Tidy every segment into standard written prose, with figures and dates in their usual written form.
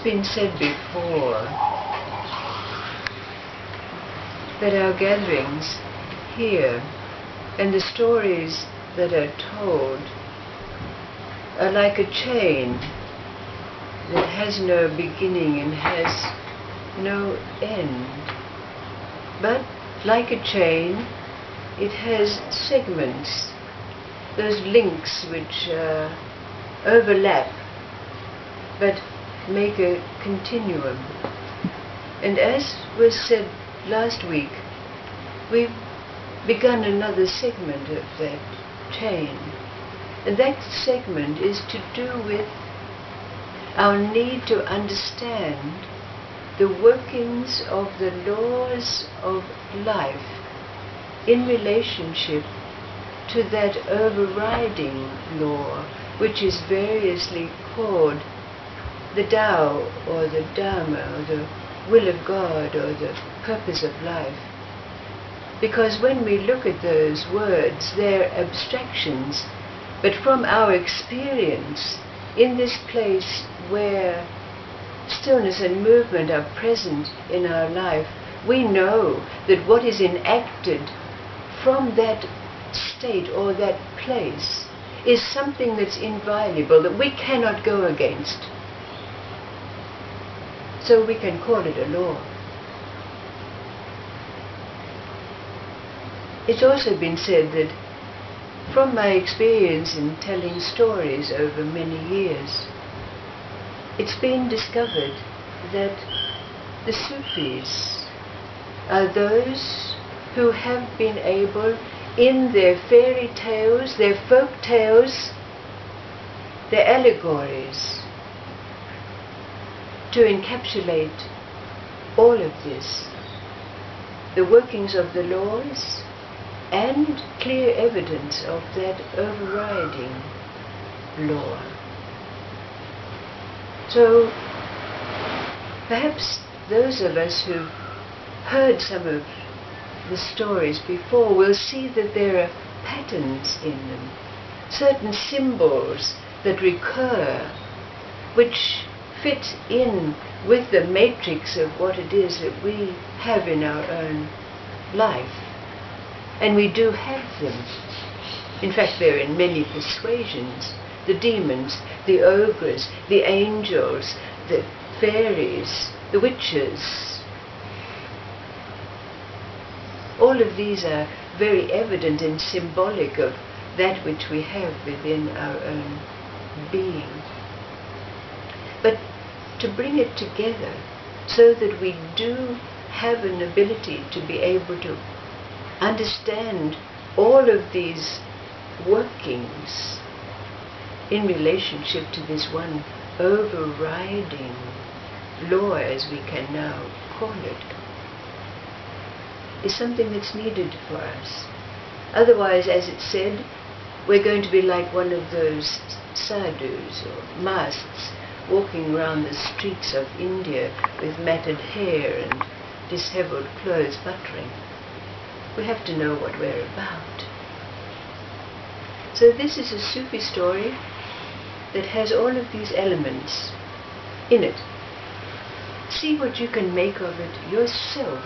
been said before that our gatherings here and the stories that are told are like a chain that has no beginning and has no end. But like a chain, it has segments, those links which overlap but make a continuum. And as was said last week, we've begun another segment of that chain. And that segment is to do with our need to understand the workings of the laws of life in relationship to that overriding law, which is variously called the Tao, or the Dharma, or the will of God, or the purpose of life. Because when we look at those words, they're abstractions, but from our experience in this place where stillness and movement are present in our life, we know that what is enacted from that state or that place is something that's inviolable, that we cannot go against. So we can call it a law. It's also been said that from my experience in telling stories over many years, it's been discovered that the Sufis are those who have been able, in their fairy tales, their folk tales, their allegories, to encapsulate all of this, the workings of the laws and clear evidence of that overriding law. So perhaps those of us who've heard some of the stories before will see that there are patterns in them, certain symbols that recur, which fit in with the matrix of what it is that we have in our own life. And we do have them. In fact, they're in many persuasions. The demons, the ogres, the angels, the fairies, the witches. All of these are very evident and symbolic of that which we have within our own being. But to bring it together so that we do have an ability to be able to understand all of these workings in relationship to this one overriding law, as we can now call it, is something that's needed for us. Otherwise, as it said, we're going to be like one of those sadhus or masks walking around the streets of India with matted hair and dishevelled clothes buttering. We have to know what we're about. So this is a Sufi story that has all of these elements in it. See what you can make of it yourself,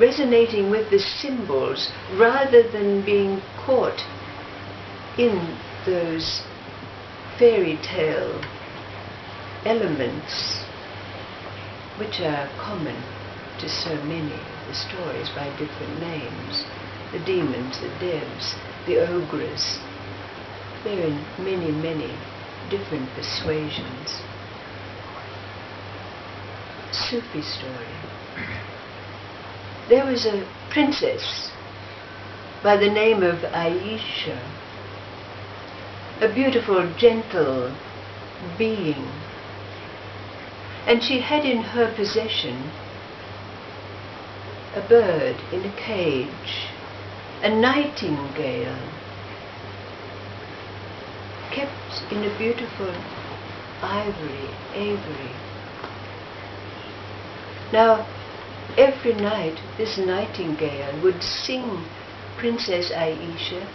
resonating with the symbols rather than being caught in those fairy tale elements which are common to so many of the stories by different names. The demons, the devs, the ogres. They're in many, many different persuasions. Sufi story. There was a princess by the name of Aiesha, a beautiful, gentle being, and she had in her possession a bird in a cage, a nightingale, kept in a beautiful aviary. Now, every night this nightingale would sing Princess Aiesha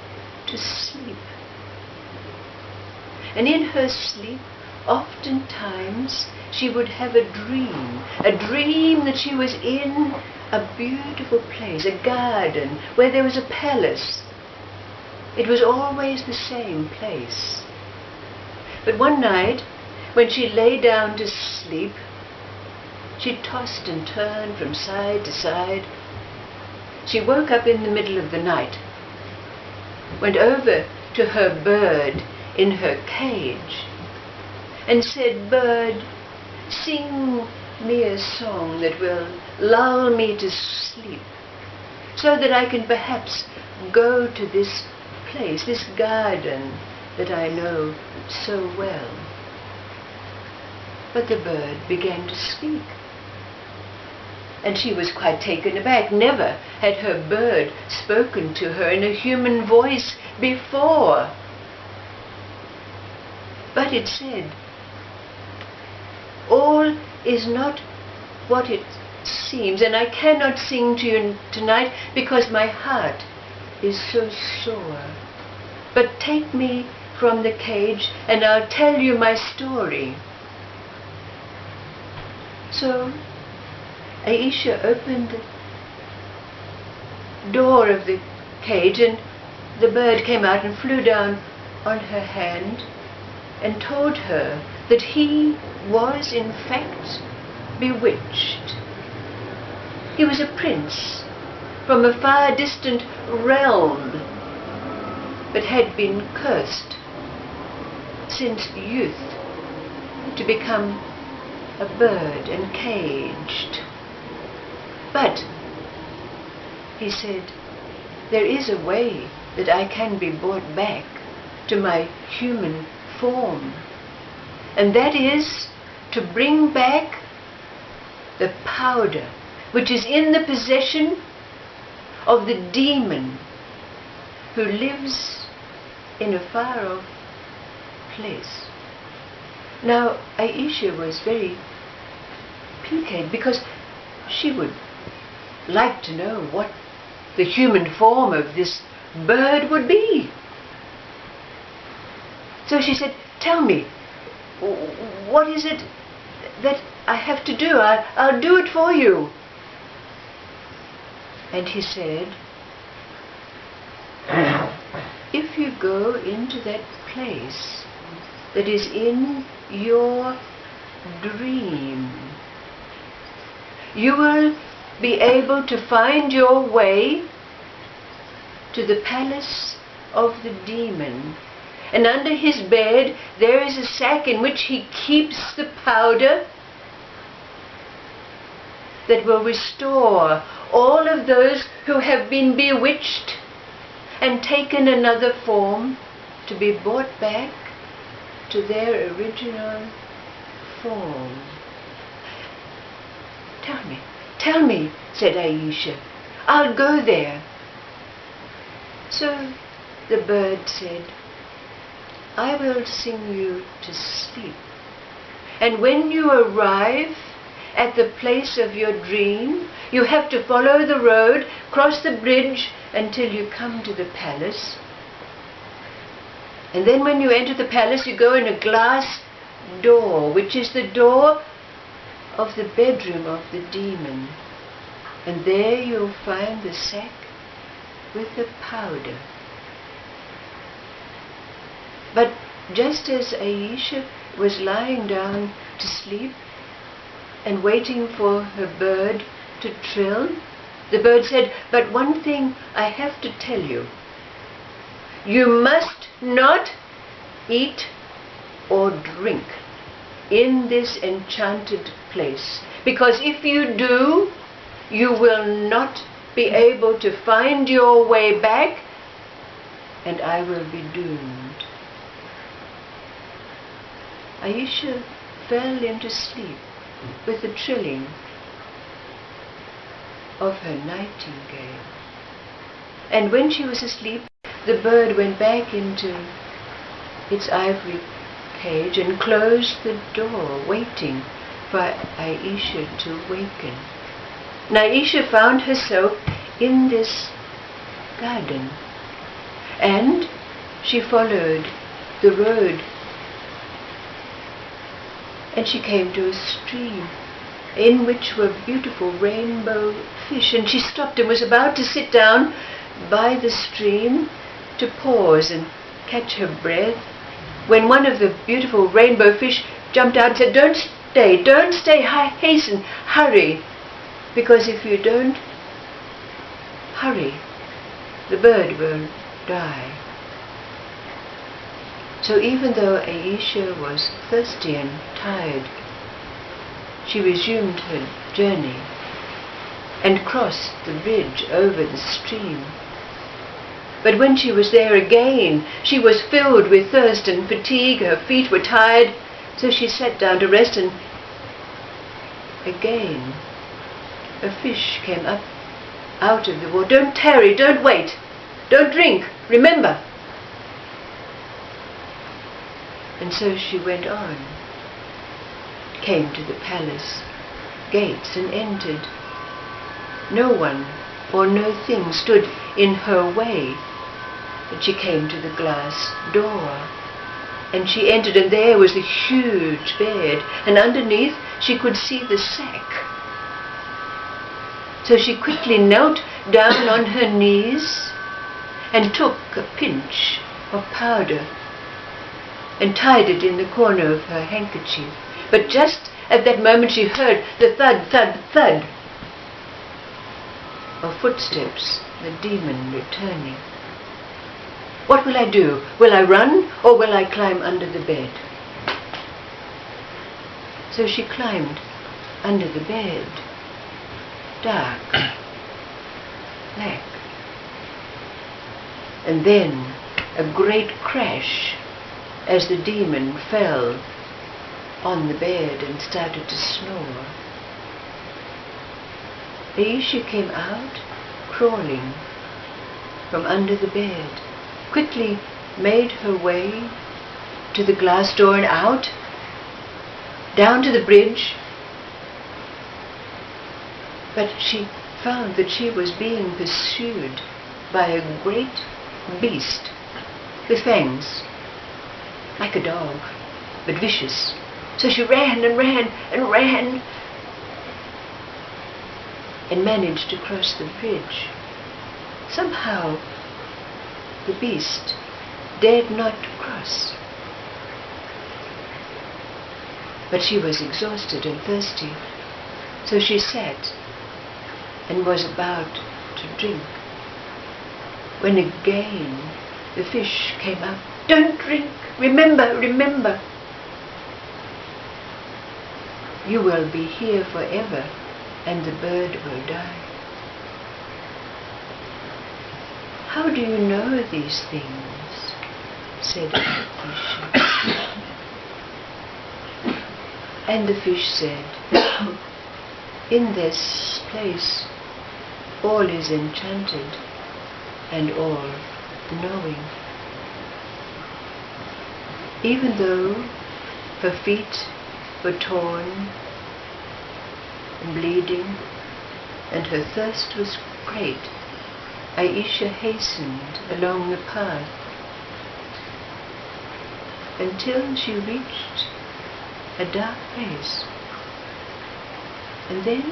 to sleep. And in her sleep, oftentimes she would have a dream that she was in a beautiful place, a garden, where there was a palace. It was always the same place. But one night, when she lay down to sleep, she tossed and turned from side to side. She woke up in the middle of the night, went over to her bird in her cage, and said, "Bird, sing me a song that will lull me to sleep, so that I can perhaps go to this place, this garden that I know so well." But the bird began to speak, and she was quite taken aback. Never had her bird spoken to her in a human voice before. But it said, "All is not what it seems, and I cannot sing to you tonight because my heart is so sore. But take me from the cage and I'll tell you my story." So Aiesha opened the door of the cage, and the bird came out and flew down on her hand and told her that he was in fact bewitched. He was a prince from a far distant realm, but had been cursed since youth to become a bird and caged. "But," he said, "there is a way that I can be brought back to my human form, and that is to bring back the powder which is in the possession of the demon who lives in a far-off place." Now Aiesha was very piqued, because she would like to know what the human form of this bird would be. So she said, "Tell me, what is it that I have to do? I'll do it for you." And he said, "If you go into that place that is in your dream, you will be able to find your way to the palace of the demon, and under his bed there is a sack in which he keeps the powder that will restore all of those who have been bewitched and taken another form to be brought back to their original form." Tell me, said Aiesha, "I'll go there." So the bird said, "I will sing you to sleep, and when you arrive at the place of your dream, you have to follow the road, cross the bridge until you come to the palace. And then when you enter the palace, you go in a glass door, which is the door of the bedroom of the demon. And there you'll find the sack with the powder." But just as Aiesha was lying down to sleep and waiting for her bird to trill, the bird said, "But one thing I have to tell you. You must not eat or drink in this enchanted place, because if you do, you will not be able to find your way back, and I will be doomed." Aiesha fell into sleep with the trilling of her nightingale. And when she was asleep, the bird went back into its ivory cage and closed the door, waiting for Aiesha to waken. And Aiesha found herself in this garden, and she followed the road And she came to a stream in which were beautiful rainbow fish, and she stopped and was about to sit down by the stream to pause and catch her breath, when one of the beautiful rainbow fish jumped out and said, don't stay, hasten, hurry, because if you don't hurry, the bird will die. So even though Aiesha was thirsty and tired, she resumed her journey and crossed the bridge over the stream. But when she was there again, she was filled with thirst and fatigue, her feet were tired, so she sat down to rest, and again a fish came up out of the water. Don't tarry, don't wait, don't drink, remember. And so she went on, came to the palace gates and entered. No one or no thing stood in her way, but she came to the glass door, and she entered, and there was a huge bed, and underneath she could see the sack. So she quickly knelt down on her knees and took a pinch of powder and tied it in the corner of her handkerchief. But just at that moment she heard the thud, thud, thud of footsteps, the demon returning. What will I do? Will I run, or will I climb under the bed? So she climbed under the bed. Dark, black. And then a great crash as the demon fell on the bed and started to snore. Aiesha came out, crawling from under the bed, quickly made her way to the glass door and out, down to the bridge. But she found that she was being pursued by a great beast with fangs, like a dog, but vicious. So she ran and ran and ran and managed to cross the bridge. Somehow the beast dared not cross. But she was exhausted and thirsty, so she sat and was about to drink, when again the fish came up. Don't drink, remember, remember. You will be here forever, and the bird will die. How do you know these things? Said Aiesha. And the fish said, in this place all is enchanted and all knowing. Even though her feet were torn and bleeding and her thirst was great, Aiesha hastened along the path until she reached a dark place. And then,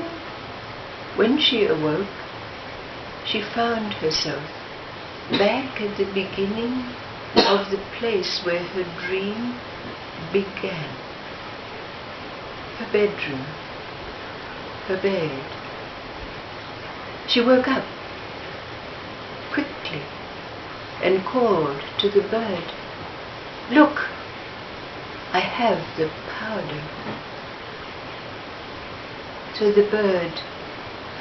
when she awoke, she found herself back at the beginning of the place where her dream began. Her bedroom, her bed. She woke up quickly and called to the bird, look, I have the powder. So the bird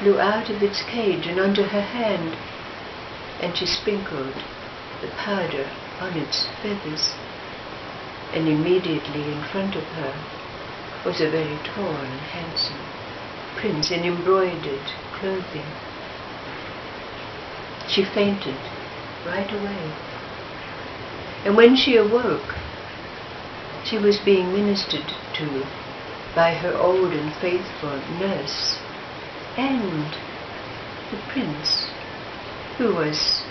flew out of its cage and onto her hand, and she sprinkled the powder on its feathers, and immediately in front of her was a very tall and handsome prince in embroidered clothing. She fainted right away, and when she awoke, she was being ministered to by her old and faithful nurse and the prince, who was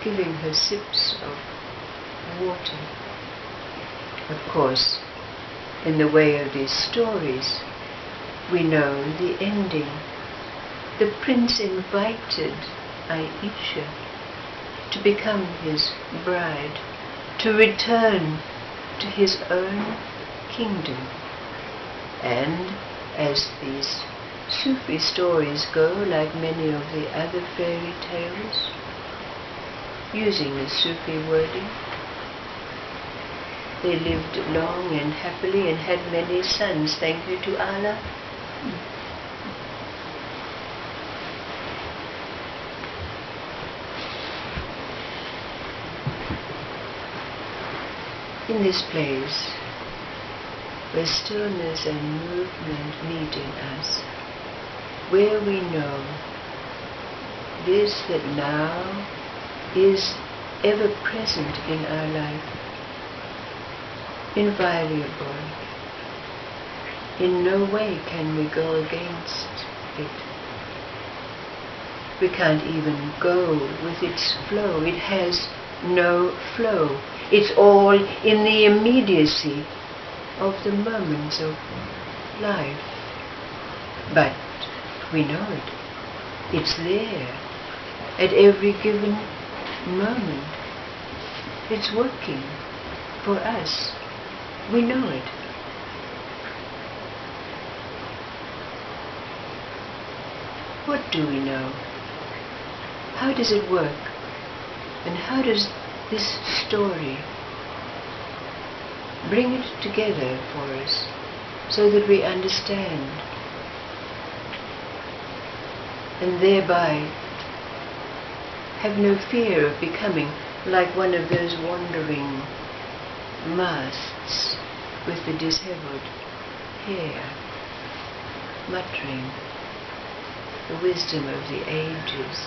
giving her sips of water. Of course, in the way of these stories, we know the ending. The prince invited Aiesha to become his bride, to return to his own kingdom. And as these Sufi stories go, like many of the other fairy tales, using the Sufi wording, they lived long and happily and had many sons, thank you to Allah. In this place, where stillness and movement meet in us, where we know this that now is ever present in our life, inviolable. In no way can we go against it. We can't even go with its flow. It has no flow. It's all in the immediacy of the moments of life. But we know it. It's there at every given moment. It's working for us. We know it. What do we know? How does it work? And how does this story bring it together for us so that we understand and thereby have no fear of becoming like one of those wandering masts with the dishevelled hair, muttering the wisdom of the ages.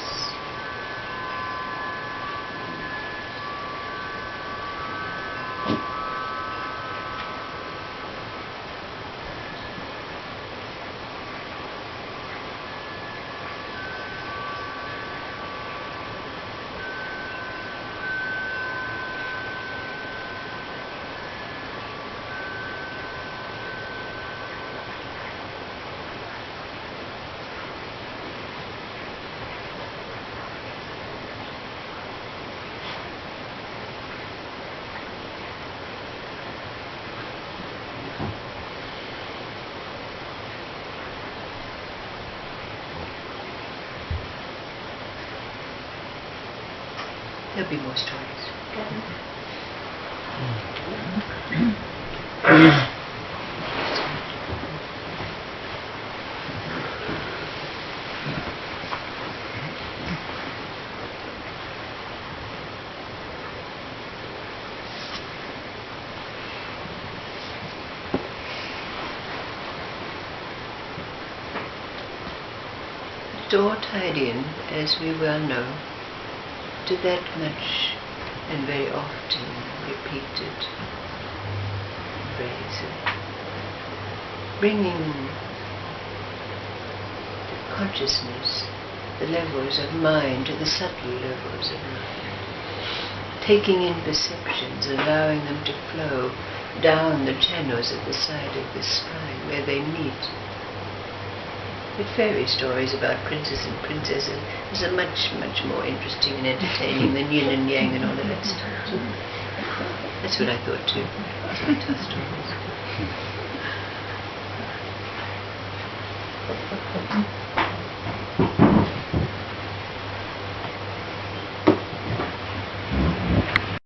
There'll be more stories. It's all tied in, as we well know, to that much and very often repeated phrase of bringing the consciousness, the levels of mind to the subtle levels of mind, taking in perceptions, allowing them to flow down the channels at the side of the spine where they meet. The fairy stories about princes and princesses is much, much more interesting and entertaining than yin and yang and all of that stuff. That's what I thought too. That's why I tell stories.